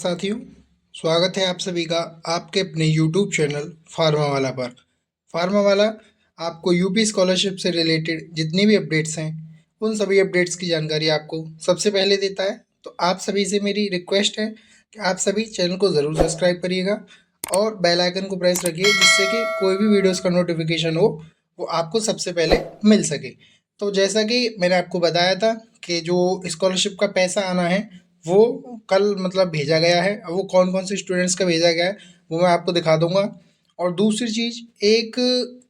साथियों, स्वागत है आप सभी का आपके अपने YouTube चैनल फार्मा वाला पर। फार्मा वाला आपको यूपी स्कॉलरशिप से रिलेटेड जितनी भी अपडेट्स हैं उन सभी अपडेट्स की जानकारी आपको सबसे पहले देता है। तो आप सभी से मेरी रिक्वेस्ट है कि आप सभी चैनल को ज़रूर सब्सक्राइब करिएगा और बेल आइकन को प्रेस रखिए, जिससे कि कोई भी वीडियोस का नोटिफिकेशन हो वो आपको सबसे पहले मिल सके। तो जैसा कि मैंने आपको बताया था कि जो स्कॉलरशिप का पैसा आना है वो कल मतलब भेजा गया है। अब वो कौन कौन से स्टूडेंट्स का भेजा गया है वो मैं आपको दिखा दूंगा। और दूसरी चीज़, एक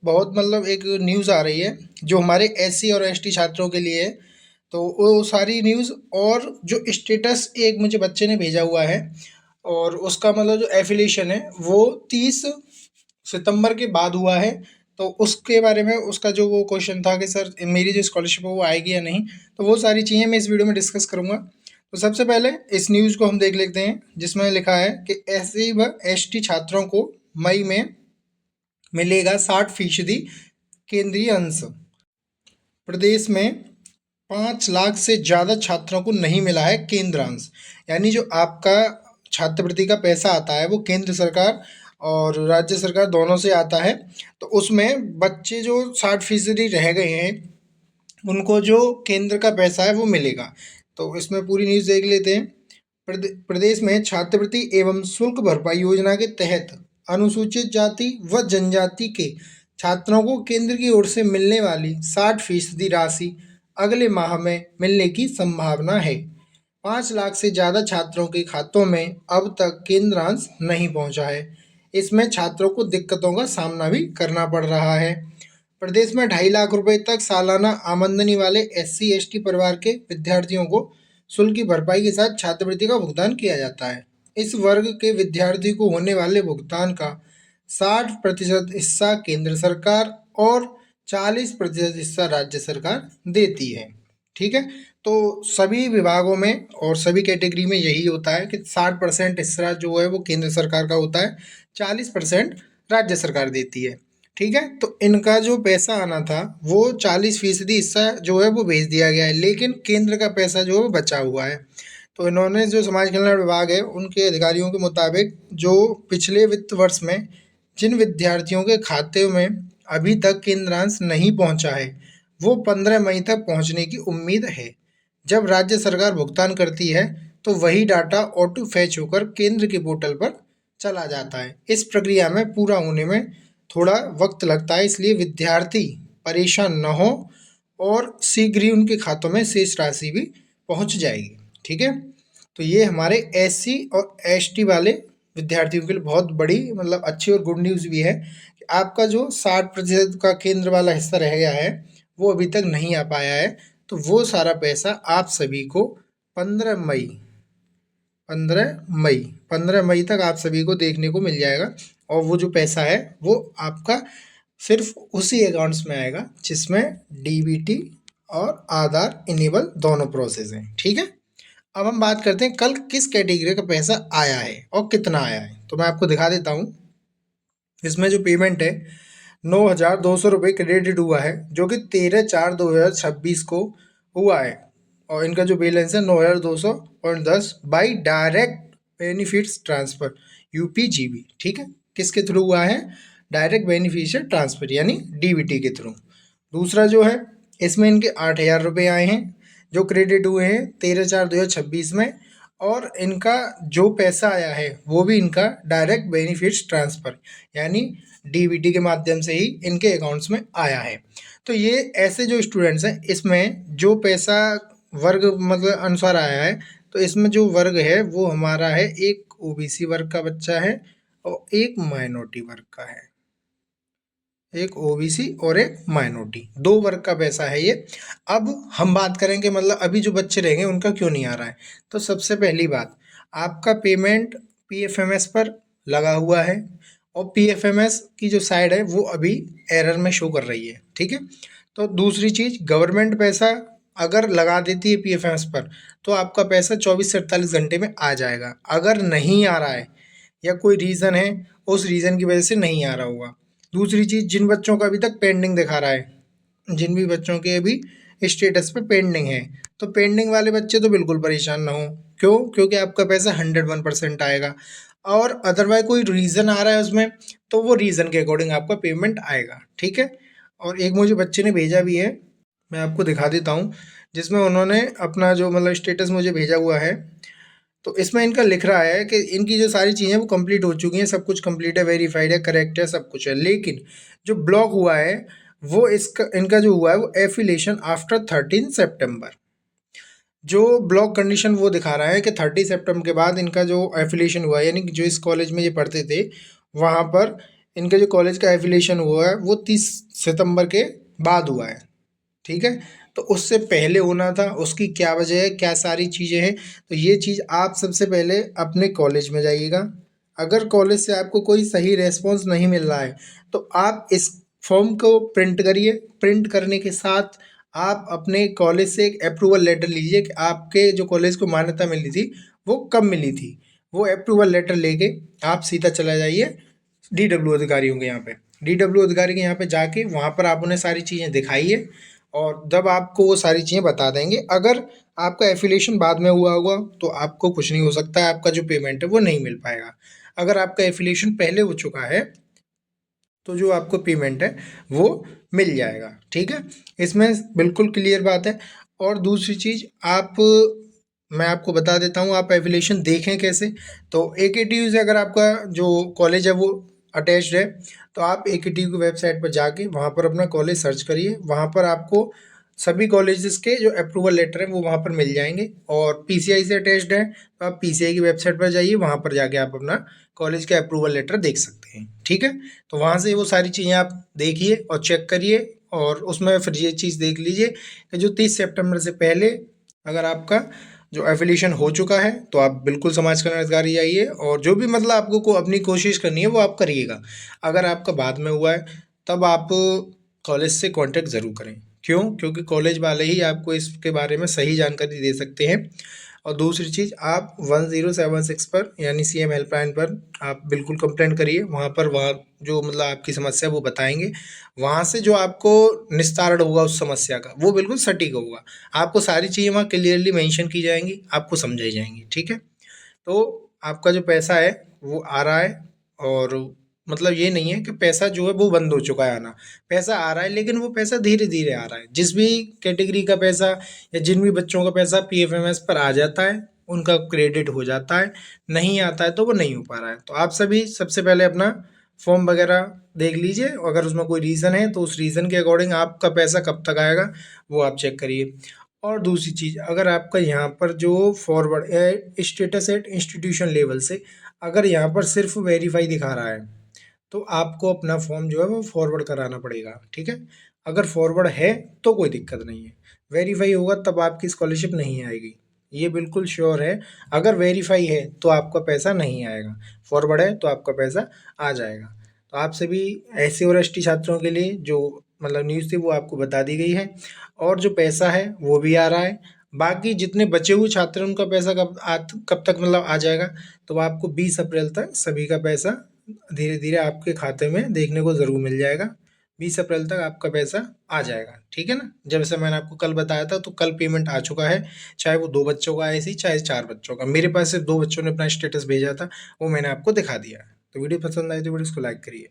बहुत मतलब एक न्यूज़ आ रही है जो हमारे एससी और एसटी छात्रों के लिए है। तो वो सारी न्यूज़ और जो स्टेटस एक मुझे बच्चे ने भेजा हुआ है और उसका मतलब जो एफिलिएशन है वो 30 सितंबर के बाद हुआ है। तो उसके बारे में उसका जो वो क्वेश्चन था कि सर मेरी जो स्कॉलरशिप है वो आएगी या नहीं, तो वो सारी चीज़ें मैं इस वीडियो में डिस्कस करूँगा। तो सबसे पहले इस न्यूज़ को हम देख लेते हैं जिसमें लिखा है कि एससी व एसटी छात्रों को मई में मिलेगा 60% केंद्रीय अंश। प्रदेश में 5 लाख से ज़्यादा छात्रों को नहीं मिला है केंद्रांश। यानी जो आपका छात्रवृत्ति का पैसा आता है वो केंद्र सरकार और राज्य सरकार दोनों से आता है। तो उसमें बच्चे जो 60% रह गए हैं उनको जो केंद्र का पैसा है वो मिलेगा। तो इसमें पूरी न्यूज़ देख लेते हैं। प्रदेश में छात्रवृत्ति एवं शुल्क भरपाई योजना के तहत अनुसूचित जाति व जनजाति के छात्रों को केंद्र की ओर से मिलने वाली 60% राशि अगले माह में मिलने की संभावना है। 5 लाख से ज़्यादा छात्रों के खातों में अब तक केंद्रांश नहीं पहुंचा है। इसमें छात्रों को दिक्कतों का सामना भी करना पड़ रहा है। प्रदेश में 2.5 लाख रुपए तक सालाना आमदनी वाले एससी एसटी परिवार के विद्यार्थियों को शुल्क की भरपाई के साथ छात्रवृत्ति का भुगतान किया जाता है। इस वर्ग के विद्यार्थी को होने वाले भुगतान का 60% हिस्सा केंद्र सरकार और 40% हिस्सा राज्य सरकार देती है। ठीक है, तो सभी विभागों में और सभी कैटेगरी में यही होता है कि 60% हिस्सा जो है वो केंद्र सरकार का होता है, 40% राज्य सरकार देती है। ठीक है, तो इनका जो पैसा आना था वो 40% हिस्सा जो है वो भेज दिया गया है, लेकिन केंद्र का पैसा जो है वो बचा हुआ है। तो इन्होंने जो समाज कल्याण विभाग है उनके अधिकारियों के मुताबिक जो पिछले वित्त वर्ष में जिन विद्यार्थियों के खाते में अभी तक केंद्रांश नहीं पहुंचा है वो 15 मई तक पहुंचने की उम्मीद है। जब राज्य सरकार भुगतान करती है तो वही डाटा ऑटो फैच होकर केंद्र के पोर्टल पर चला जाता है। इस प्रक्रिया में पूरा होने में थोड़ा वक्त लगता है, इसलिए विद्यार्थी परेशान न हो और शीघ्र ही उनके खातों में शेष राशि भी पहुंच जाएगी। ठीक है, तो ये हमारे एससी और एसटी वाले विद्यार्थियों के लिए बहुत बड़ी मतलब अच्छी और गुड न्यूज़ भी है कि आपका जो 60% का केंद्र वाला हिस्सा रह गया है वो अभी तक नहीं आ पाया है। तो वो सारा पैसा आप सभी को 15 मई 15 मई तक आप सभी को देखने को मिल जाएगा। और वो जो पैसा है वो आपका सिर्फ उसी अकाउंट्स में आएगा जिसमें डीबीटी और आधार इनेबल दोनों प्रोसेस हैं। ठीक है, अब हम बात करते हैं कल किस कैटेगरी का पैसा आया है और कितना आया है। तो मैं आपको दिखा देता हूँ। इसमें जो पेमेंट है 9,200 रुपये क्रेडिट हुआ है जो कि 13/4/2026 को हुआ है। और इनका जो बैलेंस है 9,200.10 बाई डायरेक्ट बेनिफिट्स ट्रांसफ़र यूपीजीबी। ठीक है, किसके थ्रू हुआ है? डायरेक्ट बेनिफिशियल ट्रांसफ़र यानी डीबीटी के थ्रू। दूसरा जो है इसमें इनके 8,000 रुपये आए हैं जो क्रेडिट हुए हैं 13/4/2026 में। और इनका जो पैसा आया है वो भी इनका डायरेक्ट बेनिफिट्स ट्रांसफ़र यानी डीबीटी के माध्यम से ही इनके अकाउंट्स में आया है। तो ये ऐसे जो स्टूडेंट्स हैं इसमें जो पैसा वर्ग मतलब अनुसार आया है, तो इसमें जो वर्ग है वो हमारा है, एक ओबीसी वर्ग का बच्चा है और एक माइनॉरिटी वर्ग का है। एक ओबीसी और एक माइनॉरिटी, 2 वर्ग का पैसा है ये। अब हम बात करेंगे मतलब अभी जो बच्चे रहेंगे उनका क्यों नहीं आ रहा है। तो सबसे पहली बात, आपका पेमेंट पीएफएमएस पर लगा हुआ है और पीएफएमएस की जो साइड है वो अभी एरर में शो कर रही है। ठीक है, तो दूसरी चीज़, गवर्नमेंट पैसा अगर लगा देती है पीएफएमएस पर तो आपका पैसा 24 से 48 घंटे में आ जाएगा। अगर नहीं आ रहा है या कोई रीज़न है, उस रीज़न की वजह से नहीं आ रहा होगा। दूसरी चीज़, जिन बच्चों का अभी तक पेंडिंग दिखा रहा है, जिन भी बच्चों के अभी स्टेटस पे पेंडिंग है, तो पेंडिंग वाले बच्चे तो बिल्कुल परेशान ना हो क्यों? क्योंकि आपका पैसा 101% आएगा, और अदरवाइज कोई रीज़न आ रहा है उसमें, तो वो रीज़न के अकॉर्डिंग आपका पेमेंट आएगा, ठीक है। और एक मुझे बच्चे ने भेजा भी है, मैं आपको दिखा देता हूँ, जिसमें उन्होंने अपना जो मतलब स्टेटस मुझे भेजा हुआ है। तो इसमें इनका लिख रहा है कि इनकी जो सारी चीज़ें वो कंप्लीट हो चुकी हैं, सब कुछ कंप्लीट है, वेरीफाइड है, करेक्ट है, सब कुछ है, लेकिन जो ब्लॉक हुआ है वो इसका इनका जो हुआ है वो एफिलेशन आफ्टर 13 सितंबर। जो ब्लॉक कंडीशन वो दिखा रहा है कि 30 सितंबर के बाद इनका जो एफिलिएशन हुआ है, यानी कि जो इस कॉलेज में ये पढ़ते थे वहाँ पर इनका जो कॉलेज का एफिलिएशन हुआ है वो 30 सितंबर के बाद हुआ है, ठीक है। तो उससे पहले होना था, उसकी क्या वजह है, क्या सारी चीज़ें हैं, तो ये चीज़ आप सबसे पहले अपने कॉलेज में जाइएगा। अगर कॉलेज से आपको कोई सही रेस्पॉन्स नहीं मिल रहा है तो आप इस फॉर्म को प्रिंट करिए। प्रिंट करने के साथ आप अपने कॉलेज से एक अप्रूवल लेटर लीजिए कि आपके जो कॉलेज को मान्यता मिली थी वो कब मिली थी। वो अप्रूवल लेटर लेके आप सीधा चला जाइए डीडब्ल्यू अधिकारियों के यहाँ पे। डीडब्ल्यू अधिकारी के यहाँ पे जाके वहाँ पर आप उन्हें सारी चीज़ें दिखाइए, और जब आपको वो सारी चीज़ें बता देंगे। अगर आपका एफिलिएशन बाद में हुआ होगा तो आपको कुछ नहीं हो सकता है, आपका जो पेमेंट है वो नहीं मिल पाएगा। अगर आपका एफिलिएशन पहले हो चुका है तो जो आपको पेमेंट है वो मिल जाएगा, ठीक है। इसमें बिल्कुल क्लियर बात है। और दूसरी चीज़, आप मैं आपको बता देता हूँ आप एफिलिएशन देखें कैसे। तो AKTU से अगर आपका जो कॉलेज है वो अटैच्ड है तो आप AKTU की वेबसाइट पर जाके वहाँ पर अपना कॉलेज सर्च करिए। वहाँ पर आपको सभी कॉलेजेस के जो अप्रूवल लेटर हैं वो वहाँ पर मिल जाएंगे। और PCI से अटैच्ड है तो आप PCI की वेबसाइट पर जाइए, वहाँ पर जाके आप अपना कॉलेज का अप्रूवल लेटर देख सकते हैं, ठीक है। तो वहाँ से वो सारी चीज़ें आप देखिए और चेक करिए, और उसमें फिर ये चीज़ देख लीजिए कि जो 30 सितंबर से पहले अगर आपका जो एफिलिएशन हो चुका है तो आप बिल्कुल समाज कल्याण अधिकारी आइए, और जो भी मतलब आपको को अपनी कोशिश करनी है वो आप करिएगा। अगर आपका बाद में हुआ है तब आप कॉलेज से कांटेक्ट ज़रूर करें। क्यों? क्योंकि कॉलेज वाले ही आपको इसके बारे में सही जानकारी दे सकते हैं। और दूसरी चीज़, आप 1076 पर यानी CM हेल्पलाइन पर आप बिल्कुल कंप्लेंट करिए। वहाँ जो मतलब आपकी समस्या वो बताएंगे। वहाँ से जो आपको निस्तारण होगा उस समस्या का वो बिल्कुल सटीक होगा। आपको सारी चीज़ें वहाँ क्लियरली मेंशन की जाएंगी, आपको समझाई जाएंगी, ठीक है। तो आपका जो पैसा है वो आ रहा है, और मतलब ये नहीं है कि पैसा जो है वो बंद हो चुका है आना। पैसा आ रहा है, लेकिन वो पैसा धीरे धीरे आ रहा है। जिस भी कैटेगरी का पैसा या जिन भी बच्चों का पैसा PFMS पर आ जाता है उनका क्रेडिट हो जाता है, नहीं आता है तो वो नहीं हो पा रहा है। तो आप सभी सबसे पहले अपना फॉर्म वगैरह देख लीजिए, अगर उसमें कोई रीज़न है तो उस रीज़न के अकॉर्डिंग आपका पैसा कब तक आएगा वो आप चेक करिए। और दूसरी चीज़, अगर आपका यहाँ पर जो forward status at institution level से अगर यहाँ पर सिर्फ वेरीफाई दिखा रहा है तो आपको अपना फॉर्म जो है वो फॉरवर्ड कराना पड़ेगा, ठीक है। अगर फॉरवर्ड है तो कोई दिक्कत नहीं है, वेरीफाई होगा तब आपकी स्कॉलरशिप नहीं आएगी, ये बिल्कुल श्योर है। अगर वेरीफाई है तो आपका पैसा नहीं आएगा, फॉरवर्ड है तो आपका पैसा आ जाएगा। तो आप सभी SC और ST छात्रों के लिए जो मतलब न्यूज़ थी वो आपको बता दी गई है, और जो पैसा है वो भी आ रहा है। बाकी जितने बचे हुए छात्र हैं उनका पैसा कब तक मतलब आ जाएगा, तो आपको 20 अप्रैल तक सभी का पैसा धीरे धीरे आपके खाते में देखने को ज़रूर मिल जाएगा। 20 अप्रैल तक आपका पैसा आ जाएगा, ठीक है ना। जैसे मैंने आपको कल बताया था तो कल पेमेंट आ चुका है, चाहे वो 2 बच्चों का आया सी चाहे 4 बच्चों का। मेरे पास सिर्फ 2 बच्चों ने अपना स्टेटस भेजा था, वो मैंने आपको दिखा दिया। तो वीडियो पसंद आई तो वीडियो को लाइक करिए।